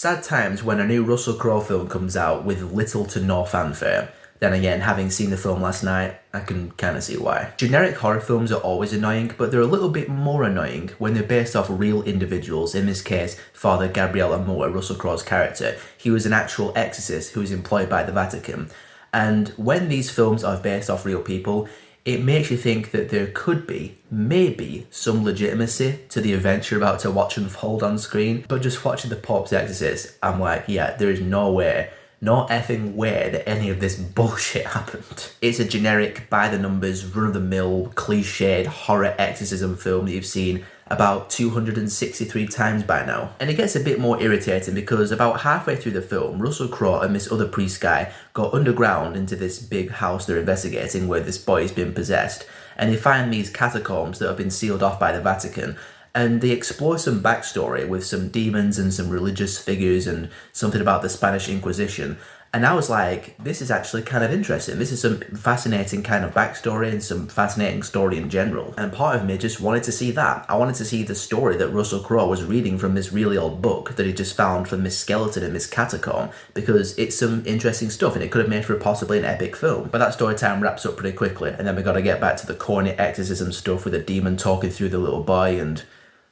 Sad times when a new Russell Crowe film comes out with little to no fanfare. Then again, having seen the film last night, I can kind of see why. Generic horror films are always annoying, but they're a little bit more annoying when they're based off real individuals. In this case, Father Gabriel Amor, Russell Crowe's character. He was an actual exorcist who was employed by the Vatican. And when these films are based off real people, it makes you think that there could be, maybe, some legitimacy to the events you're about to watch unfold on screen. But just watching The Pope's Exorcist, I'm like, yeah, there is no way, no effing way that any of this bullshit happened. It's a generic, by-the-numbers, run-of-the-mill, cliched horror exorcism film that you've seen about 263 times by now. And it gets a bit more irritating because about halfway through the film, Russell Crowe and this other priest guy go underground into this big house they're investigating where this boy's been possessed, and they find these catacombs that have been sealed off by the Vatican, and they explore some backstory with some demons and some religious figures and something about the Spanish Inquisition. And I was like, this is actually kind of interesting. This is some fascinating kind of backstory and some fascinating story in general. And part of me just wanted to see that. I wanted to see the story that Russell Crowe was reading from this really old book that he just found from this skeleton in this catacomb, because it's some interesting stuff and it could have made for possibly an epic film. But that story time wraps up pretty quickly, and then we got to get back to the corny exorcism stuff with the demon talking through the little boy and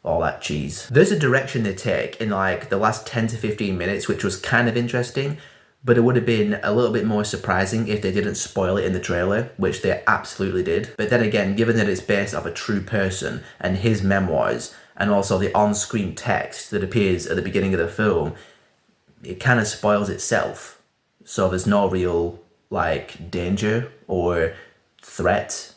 all that cheese. There's a direction they take in like the last 10 to 15 minutes which was kind of interesting, but it would have been a little bit more surprising if they didn't spoil it in the trailer, which they absolutely did. But then again, given that it's based off a true person and his memoirs, and also the on-screen text that appears at the beginning of the film, it kind of spoils itself. So there's no real, like, danger or threat.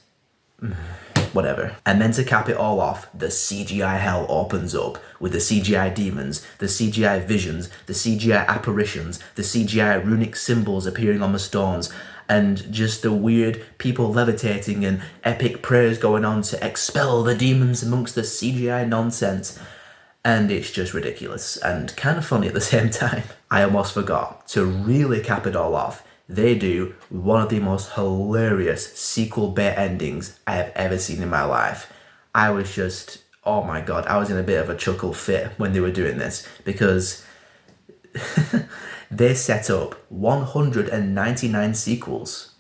Whatever. And then to cap it all off, the CGI hell opens up with the CGI demons, the CGI visions, the CGI apparitions, the CGI runic symbols appearing on the stones, and just the weird people levitating and epic prayers going on to expel the demons amongst the CGI nonsense. And it's just ridiculous and kind of funny at the same time. I almost forgot, to really cap it all off, they do one of the most hilarious sequel bait endings I have ever seen in my life. I was just, oh my god, I was in a bit of a chuckle fit when they were doing this, because they set up 199 sequels.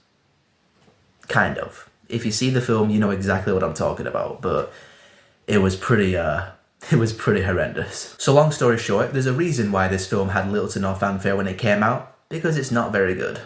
Kind of. If you see the film, you know exactly what I'm talking about, but it was pretty horrendous. So long story short, there's a reason why this film had little to no fanfare when it came out, because it's not very good.